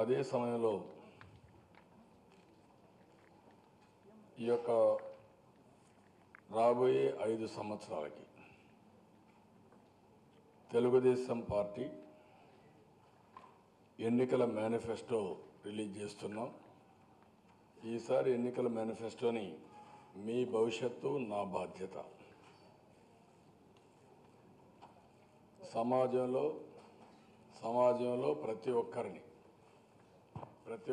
అదే సమయంలో ఈ యొక్క రాబోయే 5 సంవత్సరాలకి తెలుగుదేశం పార్టీ ఎన్నికల మేనిఫెస్టో రిలీజ్ చేస్తున్నాం. ఈసారి ఎన్నికల మేనిఫెస్టోని మీ భవిష్యత్తు నా బాధ్యత, సమాజంలో ప్రతి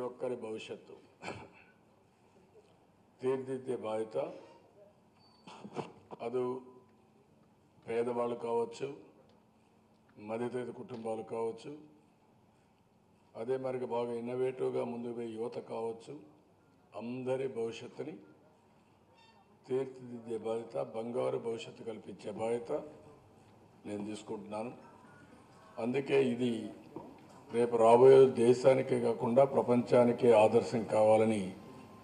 ఒక్కరి భవిష్యత్తు తీర్చిదిద్దే బాధ్యత. అది పేదవాళ్ళు కావచ్చు, మధ్యతరగతి కుటుంబాలు కావచ్చు, అదే మరికి బాగా ఇన్నోవేటివ్గా ముందుకు పోయే యువత కావచ్చు, అందరి భవిష్యత్తుని తీర్చిదిద్దే బాధ్యత, బంగారు భవిష్యత్తు కల్పించే బాధ్యత నేను తీసుకుంటున్నాను. అందుకే ఇది రేపు రాబోయే దేశానికే కాకుండా ప్రపంచానికే ఆదర్శం కావాలని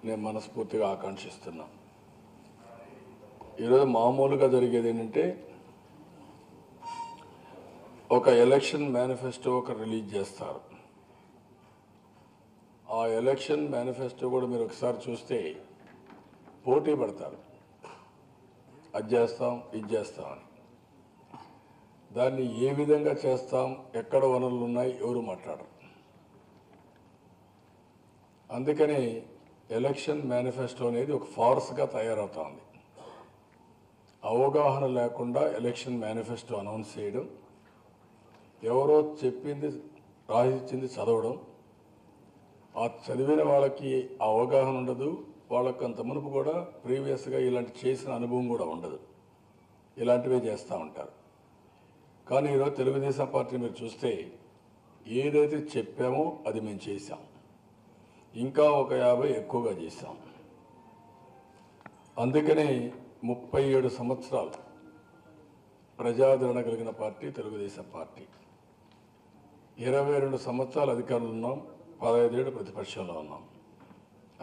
నేను మనస్ఫూర్తిగా ఆకాంక్షిస్తున్నా. ఈరోజు మామూలుగా జరిగేది ఏంటంటే ఒక ఎలక్షన్ మేనిఫెస్టో రిలీజ్ చేస్తారు. ఆ ఎలక్షన్ మేనిఫెస్టో కూడా మీరు ఒకసారి చూస్తే పోటీ పడతారు, అది చేస్తాం ఇది చేస్తాం అని. దాన్ని ఏ విధంగా చేస్తాం, ఎక్కడ వనరులు ఉన్నాయి, ఎవరు మాట్లాడరు. అందుకని ఎలక్షన్ మేనిఫెస్టో అనేది ఒక ఫార్స్గా తయారవుతోంది. అవగాహన లేకుండా ఎలక్షన్ మేనిఫెస్టో అనౌన్స్ చేయడం, ఎవరో చెప్పింది రాసిచ్చింది చదవడం, ఆ చదివిన వాళ్ళకి అవగాహన ఉండదు, వాళ్ళకు అంత మునుపు కూడా ప్రీవియస్గా ఇలాంటి చేసిన అనుభవం కూడా ఉండదు, ఇలాంటివే చేస్తూ ఉంటారు. కానీ ఈరోజు తెలుగుదేశం పార్టీ మీరు చూస్తే ఏదైతే చెప్పామో అది మేము చేశాం, ఇంకా ఒక 50 ఎక్కువగా చేశాం. అందుకనే 37 సంవత్సరాలు ప్రజాదరణ కలిగిన పార్టీ తెలుగుదేశం పార్టీ. 22 సంవత్సరాలు అధికారంలో ఉన్నాం, 15 ఏళ్ళు ప్రతిపక్షంలో ఉన్నాం.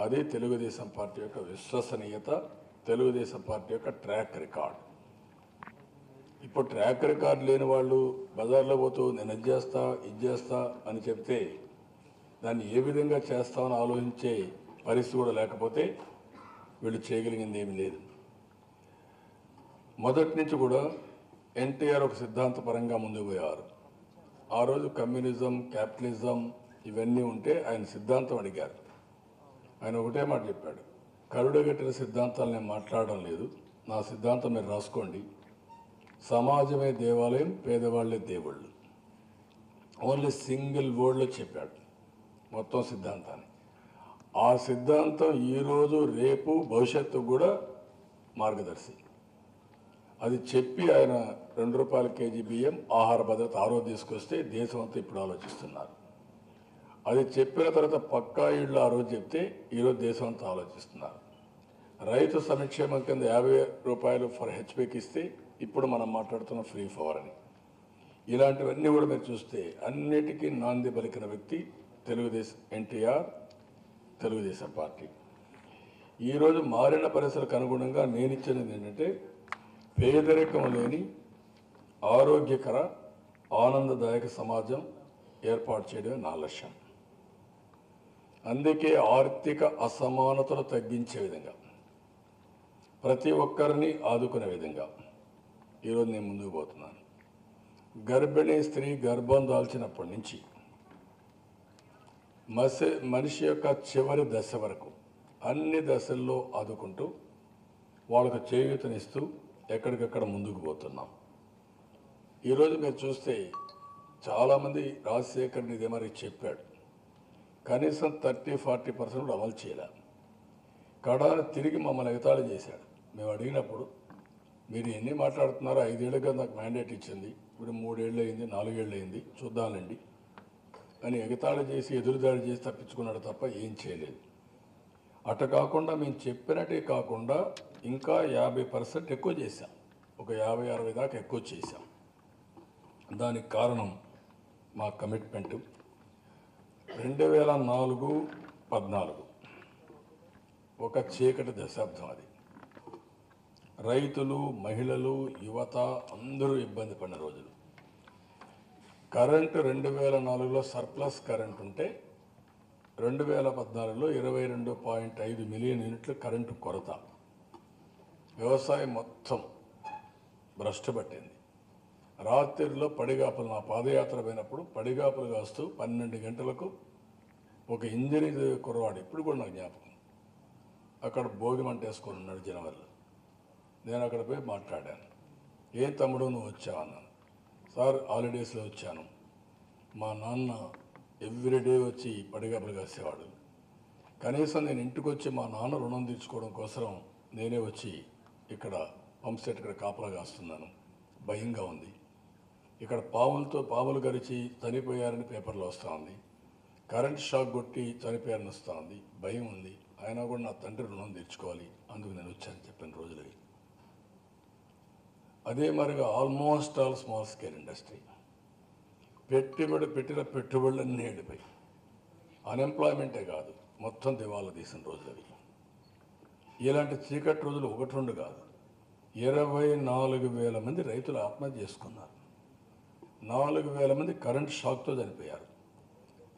అది తెలుగుదేశం పార్టీ యొక్క విశ్వసనీయత, తెలుగుదేశం పార్టీ యొక్క ట్రాక్ రికార్డ్. ఇప్పుడు ట్రాక్ రికార్డు లేని వాళ్ళు బజార్లో పోతూ నేను అది చేస్తా ఇది చేస్తా అని చెప్తే దాన్ని ఏ విధంగా చేస్తామని ఆలోచించే పరిస్థితి కూడా లేకపోతే వీళ్ళు చేయగలిగింది ఏమీ లేదు. మొదటి నుంచి కూడా ఎన్టీఆర్ ఒక సిద్ధాంతపరంగా ముందుకు పోయారు. ఆ రోజు కమ్యూనిజం, క్యాపిటలిజం ఇవన్నీ ఉంటే ఆయన సిద్ధాంతం అడిగారు. ఆయన ఒకటే మాట చెప్పాడు, కరుడుగట్టిన సిద్ధాంతాలు నేను మాట్లాడడం లేదు, నా సిద్ధాంతం మీరు రాసుకోండి. సమాజమే దేవాలయం, పేదవాళ్లే దేవుళ్ళు. ఓన్లీ సింగిల్ వర్డ్లో చెప్పాడు మొత్తం సిద్ధాంతాన్ని. ఆ సిద్ధాంతం ఈరోజు రేపు భవిష్యత్తు కూడా మార్గదర్శి. అది చెప్పి ఆయన ₹2 కేజీ బియ్యం ఆహార భద్రత ఆ రోజు తీసుకొస్తే దేశం అంతా ఇప్పుడు ఆలోచిస్తున్నారు. అది చెప్పిన తర్వాత పక్కా ఇళ్ళు ఆ రోజు చెప్తే ఈరోజు దేశం అంతా ఆలోచిస్తున్నారు. రైతు సంక్షేమం కింద ₹50 ఫర్ హెచ్పికి ఇస్తే ఇప్పుడు మనం మాట్లాడుతున్న ఫ్రీ పవర్ అని. ఇలాంటివన్నీ కూడా మీరు చూస్తే అన్నిటికీ నాంది పలికిన వ్యక్తి తెలుగుదేశం ఎన్టీఆర్, తెలుగుదేశం పార్టీ. ఈరోజు మారిన పరిస్థితులకు అనుగుణంగా నేను ఇచ్చినది ఏంటంటే పేదరికం లేని ఆరోగ్యకర ఆనందదాయక సమాజం ఏర్పాటు చేయడమే నా లక్ష్యం. అందుకే ఆర్థిక అసమానతలు తగ్గించే విధంగా, ప్రతి ఒక్కరిని ఆదుకునే విధంగా ఈరోజు నేను ముందుకు పోతున్నాను. గర్భిణీ స్త్రీ గర్భం దాల్చినప్పటి నుంచి మనిషి యొక్క చివరి దశ వరకు అన్ని దశల్లో ఆదుకుంటూ వాళ్ళకు చేయూతనిస్తూ ఎక్కడికక్కడ ముందుకు పోతున్నాం. ఈరోజు మీరు చూస్తే చాలామంది రాజశేఖర్ ఇదే మరి చెప్పాడు, కనీసం 30-40% కూడా అమలు చేయలేదు. కడాను తిరిగి మమ్మల్ని ఎగతాళి చేశాడు. మేము అడిగినప్పుడు మీరు ఎన్ని మాట్లాడుతున్నారో, 5 ఏళ్ళుగా నాకు మ్యాండేట్ ఇచ్చింది, ఇప్పుడు 3 ఏళ్ళు అయింది, 4 ఏళ్ళు అయింది, చూద్దామండి అని ఎగతాళి చేసి ఎదురుదాడి చేసి తప్పించుకున్నాడు తప్ప ఏం చేయలేదు. అటు కాకుండా మేము చెప్పినట్టే కాకుండా ఇంకా 50% ఎక్కువ చేశాం, ఒక 50-60 దాకా ఎక్కువ చేశాం. దానికి కారణం మా కమిట్మెంటు. 2004-14 ఒక చీకటి దశాబ్దం. అది రైతులు, మహిళలు, యువత అందరూ ఇబ్బంది పడిన రోజులు. కరెంటు 2004లో సర్ప్లస్ కరెంట్ ఉంటే 2014లో 22.5 మిలియన్ యూనిట్ల కరెంటు కొరత. వ్యవసాయం మొత్తం భ్రష్టు పట్టింది. రాత్రిలో పడిగాపులు, నా పాదయాత్ర పోయినప్పుడు పడిగాపులు కాస్తూ 12 గంటలకు ఒక ఇంజనీర్ కుర్రవాడు, ఇప్పుడు కూడా నాకు జ్ఞాపకం, అక్కడ భోగి మంట వేసుకొని ఉన్నాడు జనవరిలో. నేను అక్కడ పోయి మాట్లాడాను. ఏం తమ్ముడు నువ్వు వచ్చావు అన్నాను. సార్ హాలిడేస్లో వచ్చాను. మా నాన్న ఎవ్రీడే వచ్చి పడిగాపులు కాసేవాడు. కనీసం నేను ఇంటికి వచ్చి మా నాన్న రుణం తీర్చుకోవడం కోసం నేనే వచ్చి ఇక్కడ పంప్ సెట్ ఇక్కడ కాపలా కాస్తున్నాను. భయంగా ఉంది. ఇక్కడ పాములు గరిచి చనిపోయారని పేపర్లో వస్తూ ఉంది. కరెంట్ షాక్ కొట్టి చనిపోయారని వస్తూ ఉంది. భయం ఉంది. అయినా కూడా నా తండ్రి రుణం తీర్చుకోవాలి, అందుకు నేను వచ్చాను చెప్పిన రోజులు. అదే మరిగా almost all small scale industry పెట్టిన పెట్టుబడులన్నీ వెళ్ళిపోయి అన్ఎంప్లాయ్మెంటే కాదు, మొత్తం దివాలా తీసిన రోజులు అవి. ఇలాంటి చీకటి రోజులు 1-2 కాదు, 24,000 మంది రైతులు ఆత్మహత్య చేసుకున్నారు. 4,000 మంది కరెంట్ షాక్తో చనిపోయారు.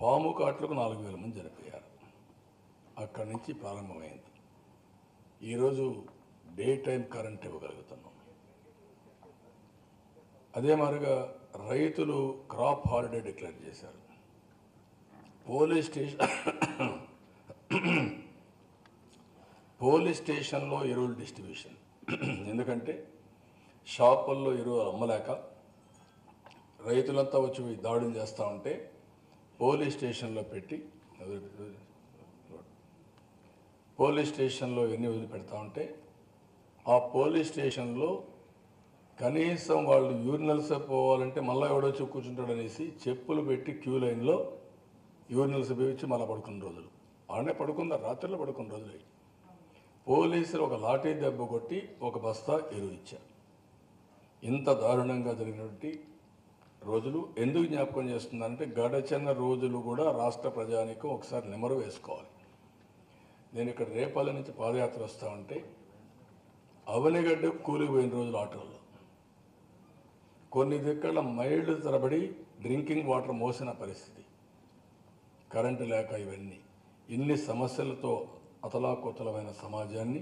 పాము కాట్లకు 4,000 మంది చనిపోయారు. అక్కడి నుంచి ప్రారంభమైంది. ఈరోజు డే టైం కరెంట్ ఇవ్వగలుగుతున్నాం. అదే మాదిరిగా రైతులు క్రాప్ హాలిడే డిక్లేర్ చేశారు. పోలీస్ స్టేషన్లో ఎరువులు డిస్ట్రిబ్యూషన్. ఎందుకంటే షాపుల్లో ఎరువులు అమ్మలేక రైతులంతా వచ్చి దాడులు చేస్తూ ఉంటే పోలీస్ స్టేషన్లో ఎన్ని వదిలిపెడతా ఉంటే ఆ పోలీస్ స్టేషన్లో కనీసం వాళ్ళు యూరినల్స్ పోవాలంటే మళ్ళీ ఎవడొచ్చి కూర్చుంటాడు అనేసి చెప్పులు పెట్టి క్యూ లైన్లో యూరినల్స్ ఉపయోగించి మళ్ళీ పడుకున్న రోజులు. ఆడనే పడుకున్నారు, రాత్రిలో పడుకున్న రోజులు. పోలీసులు ఒక లాఠీ దెబ్బ కొట్టి ఒక బస్తా ఎరువు ఇచ్చారు. ఇంత దారుణంగా జరిగినటువంటి రోజులు ఎందుకు జ్ఞాపకం చేస్తున్నానంటే గడచిన రోజులు కూడా రాష్ట్ర ప్రజానికం ఒకసారి నెమరు వేసుకోవాలి. నేను ఇక్కడ రేపల్లి నుంచి పాదయాత్ర వస్తూ ఉంటే అవనిగడ్డ కూలిపోయిన రోజులు ఆటోల్లో, కొన్ని దగ్గర మైళ్ళు తరబడి డ్రింకింగ్ వాటర్ మోసిన పరిస్థితి, కరెంటు లేక ఇవన్నీ ఇన్ని సమస్యలతో అతలాకుతలమైన సమాజాన్ని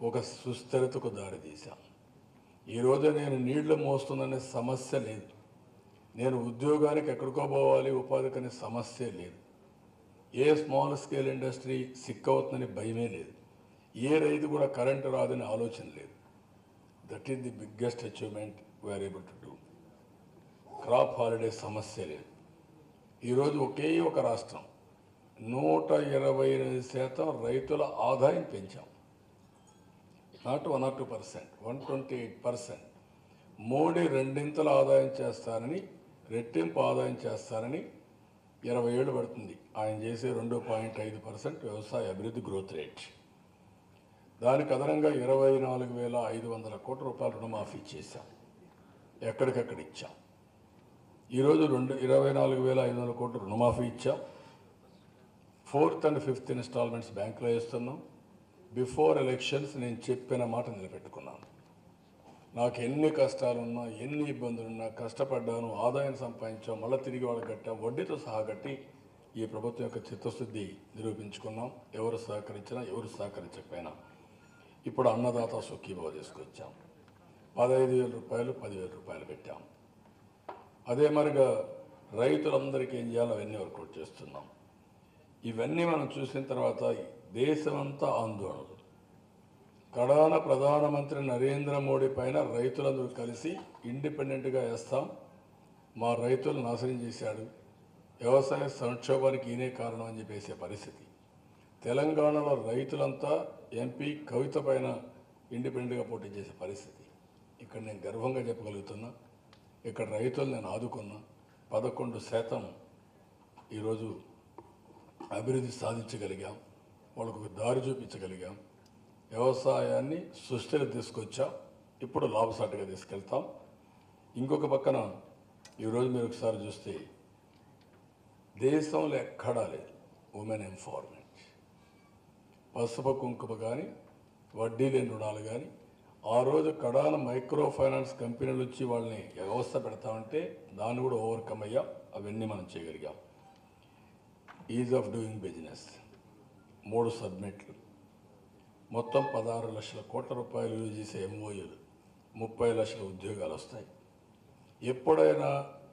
ఒక సుస్థిరతకు దారితీశాం. ఈరోజు నేను నీళ్లు మోస్తుందనే సమస్య లేదు, నేను ఉద్యోగానికి ఎక్కడికో పోవాలి ఉపాధికి అనే సమస్య లేదు, ఏ స్మాల్ స్కేల్ ఇండస్ట్రీ సిక్కవుతుందని భయమే లేదు, ఏ రైతు కూడా కరెంటు రాదని ఆలోచన లేదు. That is the biggest achievement we are able to do. Crop holiday సమస్య లేదు. ఈరోజు ఒకే ఒక రాష్ట్రం 128% రైతుల ఆదాయం పెంచాం. Not 1 or 2%, 128%. మోడీ 2 ఆదాయం చేస్తారని, రెట్టింపు ఆదాయం చేస్తారని 20 ఏళ్ళు పడుతుంది. ఆయన చేసే 2.5% వ్యవసాయ అభివృద్ధి గ్రోత్ రేట్. దానికి అదనంగా 24,500 కోట్ల రూపాయలు రుణమాఫీ చేశాం, ఎక్కడికక్కడ ఇచ్చాం. ఈరోజు 24,500 కోట్ల రుణమాఫీ ఇచ్చాం. 4th and 5th ఇన్స్టాల్మెంట్స్ బ్యాంకులో వేస్తున్నాం. బిఫోర్ ఎలక్షన్స్ నేను చెప్పిన మాట నిలబెట్టుకున్నాను. నాకు ఎన్ని కష్టాలున్నా, ఎన్ని ఇబ్బందులున్నా కష్టపడ్డాను, ఆదాయం సంపాదించాం, మళ్ళీ తిరిగి వాళ్ళకి కట్టాం, వడ్డీతో సహా కట్టి ఈ ప్రభుత్వం యొక్క చిత్తశుద్ధి నిరూపించుకున్నాం. ఎవరు సహకరించినా ఎవరు సహకరించకపోయినా. ఇప్పుడు అన్నదాత సుఖీభవ తీసుకొచ్చాం. 15,000 రూపాయలు 10,000 రూపాయలు పెట్టాం. అదే మరిగా రైతులందరికీ ఏం చేయాలో అవన్నీ వర్కౌట్ చేస్తున్నాం. ఇవన్నీ మనం చూసిన తర్వాత దేశమంతా ఆందోళనలు. కడాన ప్రధానమంత్రి నరేంద్ర మోడీ పైన రైతులందరూ కలిసి ఇండిపెండెంట్గా వేస్తాం, మా రైతులు నాశనం చేశాడు, వ్యవసాయ సంక్షోభానికి ఈయనే కారణం అని చెప్పేసే పరిస్థితి. తెలంగాణలో రైతులంతా ఎంపీ కవిత పైన ఇండిపెండెంట్గా పోటీ చేసే పరిస్థితి. ఇక్కడ నేను గర్వంగా చెప్పగలుగుతున్నా, ఇక్కడ రైతులు నేను ఆదుకున్నా. 11% ఈరోజు అభివృద్ధి సాధించగలిగాం, వాళ్ళకు ఒక దారి చూపించగలిగాం, వ్యవసాయాన్ని సుస్థిర తీసుకొచ్చాం, ఇప్పుడు లాభసాటిగా తీసుకెళ్తాం. ఇంకొక పక్కన ఈరోజు మీరు ఒకసారి చూస్తే దేశంలో ఎక్కడా లేదు ఉమెన్ ఎంపవర్మెంట్. పసుపు కుంకుమ కానీ, వడ్డీ లేని రుణాలు కానీ, ఆ రోజు కడాన మైక్రో ఫైనాన్స్ కంపెనీలు వచ్చి వాళ్ళని వ్యవస్థ పెడతామంటే దాన్ని కూడా ఓవర్కమ్ అయ్యాం. అవన్నీ మనం చేయగలిగాం. ఈజ్ ఆఫ్ డూయింగ్ బిజినెస్ 3 సబ్మిట్లు, మొత్తం 16 లక్షల కోట్ల రూపాయలు యూజ్ చేసే ఎంఓయూలు, 30 లక్షల ఉద్యోగాలు వస్తాయి. ఎప్పుడైనా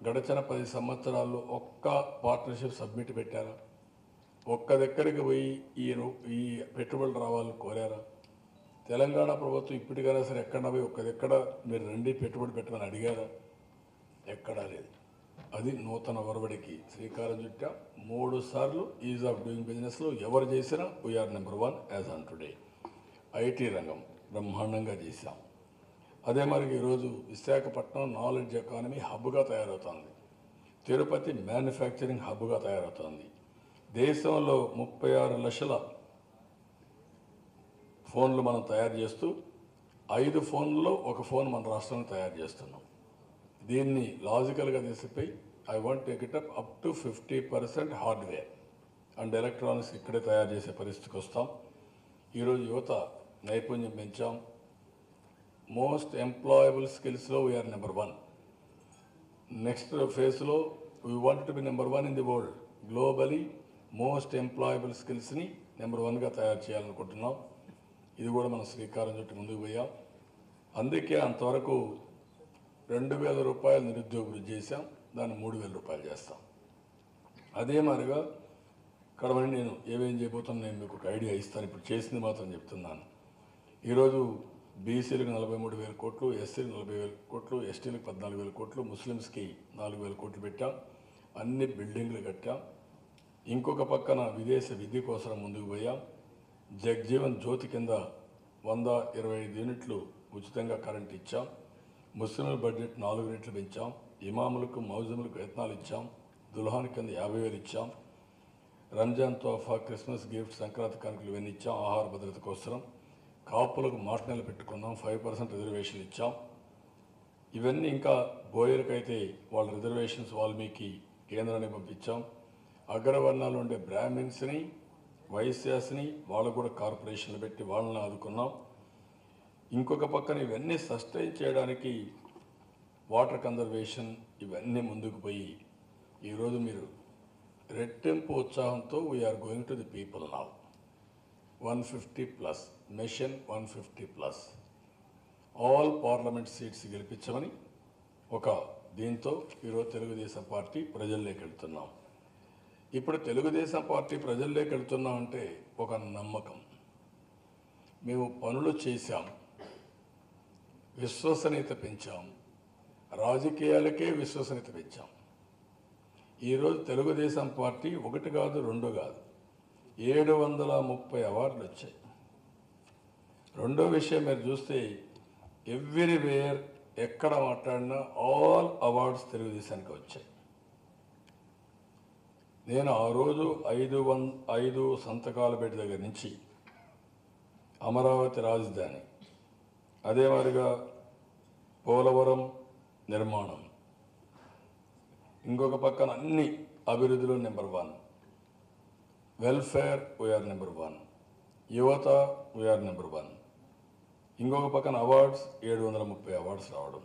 గడిచిన 10 సంవత్సరాల్లో ఒక్క పార్ట్నర్షిప్ సబ్మిట్ పెట్టారా? ఒక్క దగ్గరికి పోయి ఈ పెట్టుబడులు రావాలని కోరారా? తెలంగాణ ప్రభుత్వం ఇప్పటికైనా సరే ఎక్కడ పోయి ఒక్కదెక్కడ మీరు రండి పెట్టుబడి పెట్టమని అడిగారా? ఎక్కడా లేదు. అది నూతన ఒరవడికి శ్రీకారం చుట్టా. 3 సార్లు ఈజ్ ఆఫ్ డూయింగ్ బిజినెస్లో ఎవరు చేసినా we are number 1 as on today. IT రంగం బ్రహ్మాండంగా చేశాం. అదే మరి ఈరోజు విశాఖపట్నం నాలెడ్జ్ ఎకానమీ హబ్గా తయారవుతోంది. తిరుపతి మ్యానుఫ్యాక్చరింగ్ హబ్గా తయారవుతోంది. దేశంలో 36 లక్షల ఫోన్లు మనం తయారు చేస్తూ 5 ఫోన్లలో ఒక ఫోన్ మన రాష్ట్రంలో తయారు చేస్తున్నాం. దీన్ని లాజికల్గా తీసిపోయి I want take it up to 50% hardware and electronics ఇక్కడే తయారు చేసే పరిస్థితికి వస్తాం. ఈరోజు యువత నైపుణ్యం పెంచాం. మోస్ట్ ఎంప్లాయబుల్ స్కిల్స్లో వీఆర్ నెంబర్ 1. నెక్స్ట్ ఫేజ్లో we want to be number 1 in the world. Globally most employable స్కిల్స్ని నెంబర్ 1గా తయారు చేయాలనుకుంటున్నాం. ఇది కూడా మనం శ్రీకారం చుట్టి ముందుకు పోయాం. అందుకే అంతవరకు 2,000 రూపాయలు నిరుద్యోగ వృద్ధి చేశాం. దాన్ని 3,000 రూపాయలు చేస్తాం. అదే మాదిరిగా ఇక్కడ నేను ఏమేం చేయబోతున్నా నేను మీకు ఒక ఐడియా ఇస్తాను. ఇప్పుడు చేసింది మాత్రం చెప్తున్నాను. ఈరోజు బీసీలకు 43,000 కోట్లు, ఎస్సీలకు 40,000 కోట్లు, ఎస్టీలకు 14,000 కోట్లు, ముస్లిమ్స్కి 4,000 కోట్లు పెట్టాం. అన్ని బిల్డింగ్లు కట్టాం. ఇంకొక పక్కన విదేశ విద్య కోసం ముందుకు పోయాం. జగ్జీవన్ జ్యోతి కింద 125 యూనిట్లు ఉచితంగా కరెంట్ ఇచ్చాం. ముస్లింల బడ్జెట్ 4 రెట్లు పెంచాం. ఇమాములకు మౌజములకు యత్నాలు ఇచ్చాం. దుల్హాన్ కింద 50,000 ఇచ్చాం. రంజాన్ తోఫా, క్రిస్మస్ గిఫ్ట్, సంక్రాంతి కానుకలు ఇవన్నీ ఇచ్చాం. ఆహార భద్రత కోసం కాపులకు మాటనెలు పెట్టుకున్నాం. 5% రిజర్వేషన్ ఇచ్చాం. ఇవన్నీ ఇంకా బోయలకైతే వాళ్ళ రిజర్వేషన్స్ వాల్మీకి కేంద్రానికి పంపించాం. అగ్రవర్ణాలు ఉండే బ్రాహ్మిన్స్ని, వైశ్యాస్ని వాళ్ళకు కూడా కార్పొరేషన్లు పెట్టి వాళ్ళని ఆదుకున్నాం. ఇంకొక పక్కన ఇవన్నీ సస్టైన్ చేయడానికి వాటర్ కన్జర్వేషన్ ఇవన్నీ ముందుకు పోయి ఈరోజు మీరు రెట్టింపు ఉత్సాహంతో we're going to the people now. 150+ mission 150+ all parliament seats గెలిపించమని ఒక దీంతో ఈరోజు తెలుగుదేశం పార్టీ ప్రజల్లోకి వెళ్తున్నాం. ఇప్పుడు తెలుగుదేశం పార్టీ ప్రజల్లోకి వెళ్తున్నామంటే ఒక నమ్మకం. మేము పనులు చేశాం, విశ్వసనీయత పెంచాం, రాజకీయాలకే విశ్వసనీయత పెంచాం. ఈరోజు తెలుగుదేశం పార్టీ 1 కాదు 2 కాదు 730 అవార్డులు వచ్చాయి. రెండో విషయం మీరు చూస్తే ఎవ్రీవేర్ ఎక్కడ మాట్లాడినా ఆల్ అవార్డ్స్ తెలుగుదేశానికి వచ్చాయి. నేను ఆ రోజు 5 సంతకాల బెడ్ దగ్గర నుంచి అమరావతి రాజధాని, అదే మాదిరిగా పోలవరం నిర్మాణం, ఇంకొక పక్కన అన్ని అభివృద్ధిలో నెంబర్ 1, వెల్ఫేర్ వీఆర్ నెంబర్ 1, యువత వీఆర్ నెంబర్ 1, ఇంకొక పక్కన అవార్డ్స్ 730 అవార్డ్స్ రావడం,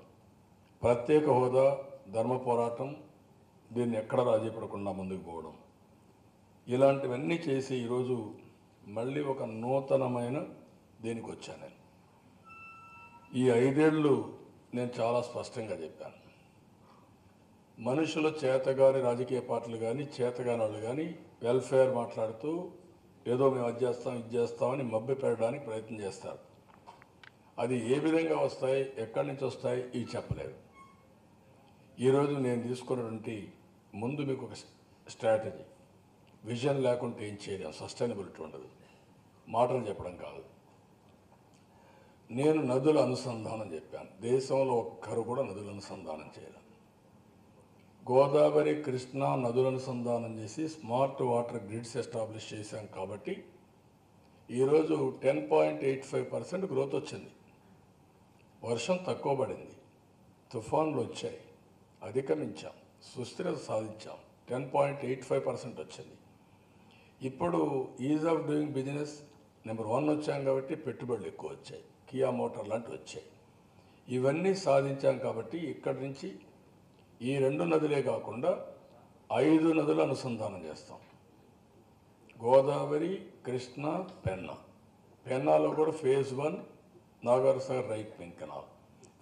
ప్రత్యేక హోదా, ధర్మ పోరాటం, దీన్ని ఎక్కడ రాజీ పడకుండా ముందుకు పోవడం, ఇలాంటివన్నీ చేసి ఈరోజు మళ్ళీ ఒక నూతనమైన దీనికి వచ్చాను. నేను ఈ 5 ఏళ్ళు నేను చాలా స్పష్టంగా చెప్పాను. మనుషులు చేతగాని రాజకీయ పార్టీలు కానీ చేతగాని వాళ్ళు కానీ వెల్ఫేర్ మాట్లాడుతూ ఏదో మేము అది చేస్తాం ఇది చేస్తామని మభ్య పెట్టడానికి ప్రయత్నం చేస్తారు. అది ఏ విధంగా వస్తాయి, ఎక్కడి నుంచి వస్తాయి ఇవి చెప్పలేరు. ఈరోజు నేను తీసుకున్నటువంటి ముందు మీకు ఒక స్ట్రాటజీ, విజన్ లేకుంటే ఏం చేయలేం, సస్టైనబిలిటీ ఉండదు. మాటలు చెప్పడం కాదు. నేను నదుల అనుసంధానం చెప్పాను. దేశంలో ఒక్కరు కూడా నదుల అనుసంధానం చేయలేదు. గోదావరి, కృష్ణా నదుల అనుసంధానం చేసి స్మార్ట్ వాటర్ గ్రిడ్స్ ఎస్టాబ్లిష్ చేశాం. కాబట్టి ఈరోజు 10.85% గ్రోత్ వచ్చింది. వర్షం తక్కువ పడింది, తుఫాన్లు వచ్చాయి, అధిగమించాం, సుస్థిరత సాధించాం, 10.85% వచ్చింది. ఇప్పుడు is of doing business number 1 వచ్చాం కాబట్టి పెట్టుబడులు ఎక్కువ వచ్చాయి, కియా మోటార్ లాంటివి వచ్చాయి. ఇవన్నీ సాధించాం కాబట్టి ఇక్కడి నుంచి ఈ 2 నదులే కాకుండా 5 నదులు అనుసంధానం చేస్తాం. గోదావరి, కృష్ణ, పెన్నా. పెన్నాలో కూడా phase 1 Nagarjunasagar right main canal,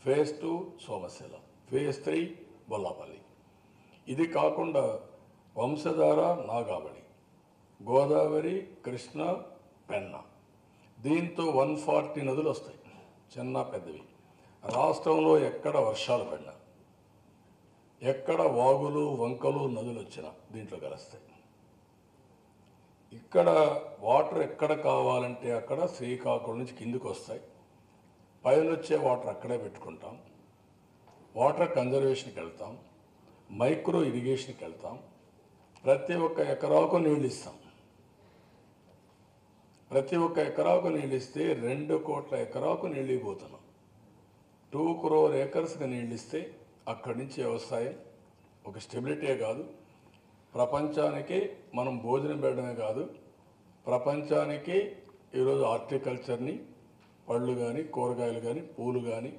phase 2 Somasila, phase 3 Bollapalli. ఇది కాకుండా వంశధార, నాగావళి, గోదావరి, కృష్ణ, పెన్నా. దీంతో 140 నదులు వస్తాయి, చిన్న పెద్దవి. రాష్ట్రంలో ఎక్కడ వర్షాలు పడినా, ఎక్కడ వాగులు, వంకలు, నదులు వచ్చినా దీంట్లో కలుస్తాయి. ఇక్కడ వాటర్ ఎక్కడ కావాలంటే అక్కడ శ్రీకాకుళం నుంచి కిందికి వస్తాయి. పైన వచ్చే వాటర్ అక్కడే పెట్టుకుంటాం. వాటర్ కన్జర్వేషన్కి వెళ్తాం, మైక్రో ఇరిగేషన్కి వెళ్తాం. ప్రతి ఒక్క ఎకరాకు నీళ్ళు ఇస్తాం. ప్రతి ఒక్క ఎకరాకు నీళ్ళు ఇస్తే 2 కోట్ల ఎకరాకు నీళ్ళు ఇవ్వబోతున్నాం. 2 crore ఏకర్స్కి నీళ్ళు ఇస్తే అక్కడి నుంచి వ్యవసాయం ఒక స్టెబిలిటీ కాదు, ప్రపంచానికి మనం భోజనం పెట్టడమే కాదు, ప్రపంచానికి ఈరోజు హార్టికల్చర్ని, పళ్ళు కానీ, కూరగాయలు కానీ, పూలు కానీ,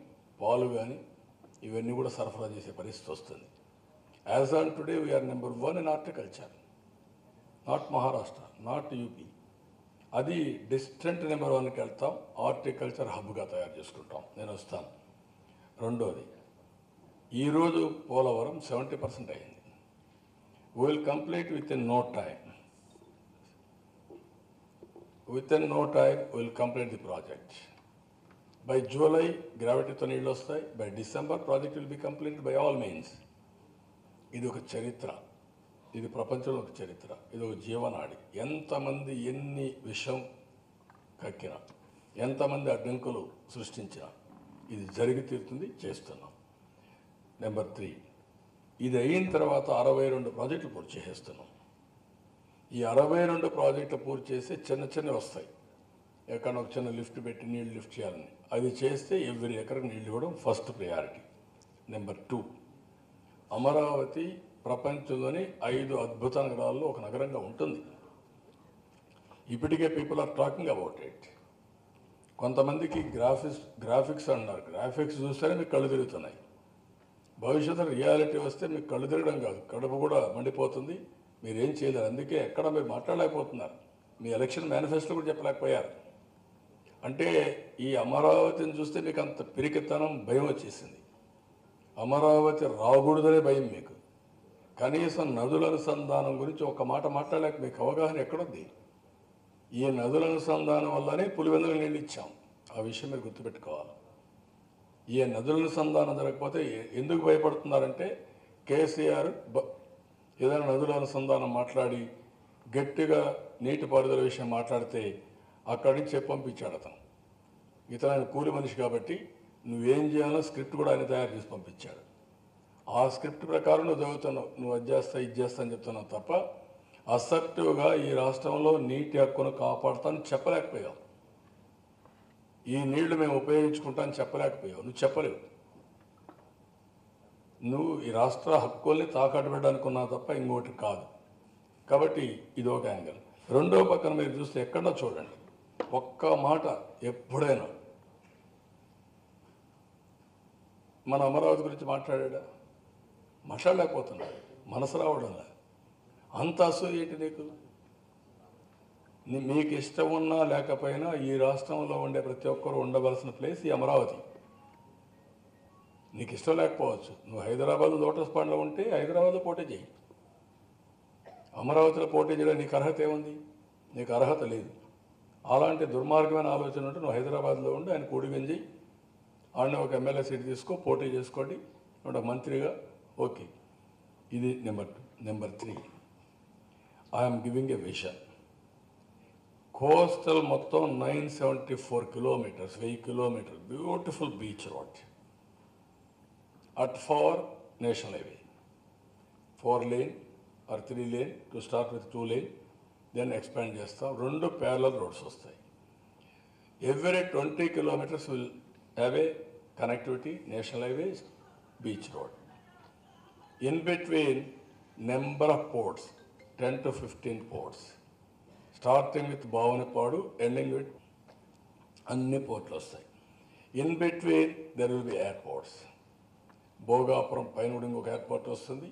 పాలు కానీ ఇవన్నీ కూడా సరఫరా చేసే పరిస్థితి వస్తుంది. As on today we are number 1 in horticulture, not Maharashtra, not UP. అది డిస్టెంట్ నెంబర్ 1కి వెళ్తాం, హార్టికల్చర్ హబ్గా తయారు చేసుకుంటాం. నేను వస్తాను. రెండోది, ఈరోజు పోలవరం 70% అయింది. Will complete within no time. Within no time will complete the project. By July గ్రావిటీతో నీళ్ళు వస్తాయి. By December project will be completed by all means. ఇది ఒక చరిత్ర, ఇది ప్రపంచంలో ఒక చరిత్ర, ఇది ఒక జీవనాడి. ఎంతమంది ఎన్ని విషం కక్కినా, ఎంతమంది అడ్డంకులు సృష్టించినా ఇది జరిగి తీరుతుంది, చేస్తున్నాం. నెంబర్ 3, ఇది అయిన తర్వాత 62 ప్రాజెక్టులు పూర్తి చేసేస్తున్నాం. ఈ 62 ప్రాజెక్టులు పూర్తి చేస్తే చిన్న చిన్నవి వస్తాయి. ఎక్కడ ఒక చిన్న లిఫ్ట్ పెట్టి నీళ్ళు లిఫ్ట్ చేయాలని, అది చేస్తే ఎవ్రీ ఎకరకు నీళ్ళు ఇవ్వడం ఫస్ట్ ప్రయారిటీ. నెంబర్ 2, అమరావతి ప్రపంచంలోని 5 అద్భుత నగరాల్లో ఒక నగరంగా ఉంటుంది. ఇప్పటికే people are talking about it. కొంతమందికి గ్రాఫిక్స్ అన్నారు, గ్రాఫిక్స్ చూస్తేనే మీకు కళ్ళు తిరుగుతున్నాయి. భవిష్యత్తులో రియాలిటీ వస్తే మీకు కళ్ళు తిరగడం కాదు, కడుపు కూడా మండిపోతుంది, మీరేం చేయలేరు. అందుకే ఎక్కడ మీరు మాట్లాడలేకపోతున్నారు, మీ ఎలక్షన్ మేనిఫెస్టో కూడా చెప్పలేకపోయారు. అంటే ఈ అమరావతిని చూస్తే మీకు అంత పిరికితనం, భయం వచ్చేసింది. అమరావతి రాకూడదనే భయం మీకు. కనీసం నదుల అనుసంధానం గురించి ఒక మాట మాట్లాడలేక మీకు అవగాహన ఎక్కడుంది? ఈ నదుల అనుసంధానం వల్లనే పులివెందులు నీళ్ళు ఇచ్చాం. ఆ విషయం మీరు గుర్తుపెట్టుకోవాలి. ఈ నదుల అనుసంధానం జరగకపోతే ఎందుకు భయపడుతున్నారంటే, కేసీఆర్ ఏదైనా నదుల అనుసంధానం మాట్లాడి గట్టిగా నీటిపారుదల విషయం మాట్లాడితే అక్కడి నుంచి పంపించాడు అతను. ఆయన కూలి మనిషి కాబట్టి నువ్వేం చేయాలో స్క్రిప్ట్ కూడా ఆయన తయారు చేసి పంపించాడు. ఆ స్క్రిప్ట్ ప్రకారం నువ్వు చదువుతున్నావు, నువ్వు అది చేస్తా ఇది చేస్తా అని చెప్తున్నావు తప్ప అసర్టివ్గా ఈ రాష్ట్రంలో నీటి హక్కును కాపాడుతాను చెప్పలేకపోయావు. ఈ నీళ్లు మేము ఉపయోగించుకుంటామని చెప్పలేకపోయావు. నువ్వు చెప్పలేవు. నువ్వు ఈ రాష్ట్ర హక్కుల్ని తాకట్టు పెట్టడానుకున్నావు తప్ప ఇంకోటి కాదు. కాబట్టి ఇది ఒక యాంగిల్. రెండో పక్కన మీరు చూస్తే ఎక్కడో చూడండి, ఒక్క మాట ఎప్పుడైనా మన అమరావతి గురించి మాట్లాడా? మాట్లాడలేకపోతున్నాడు, మనసు రావడంలా. అంత అసూయ ఏంటి నీకు? మీకు ఇష్టం ఉన్నా లేకపోయినా ఈ రాష్ట్రంలో ఉండే ప్రతి ఒక్కరు ఉండవలసిన ప్లేస్ ఈ అమరావతి. నీకు ఇష్టం లేకపోవచ్చు, నువ్వు హైదరాబాద్ లోటస్ పాండ్లో ఉంటే హైదరాబాద్లో పోటీ చేయి. అమరావతిలో పోటీ చేయడానికి నీకు అర్హత ఏముంది? నీకు అర్హత లేదు. అలాంటి దుర్మార్గమైన ఆలోచన ఉంటే నువ్వు హైదరాబాద్లో ఉండి ఆయన కూడిగంజి ఆడిన ఒక ఎమ్మెల్యే సీట్ తీసుకో, పోటీ చేసుకోండి, ఒక మంత్రిగా. ఓకే, ఇది number 2. Number 3, I'm giving a vision. Coastal మొత్తం 974 kilometers, 1000 kilometers, beautiful beach road at 4 national highway, 4 lane or 3 lane to start with 2 lane, then expand చేస్తాం. 2 parallel రోడ్స్ వస్తాయి. Every 20 kilometers will have a connectivity, national highway, beach road. In between number of ports, 10 to 15 ports, starting with Bhavanapadu, ending with అన్ని పోర్ట్లు వస్తాయి. In between there will be airports. Bhogapuram పైన ఇంకొక airport వస్తుంది,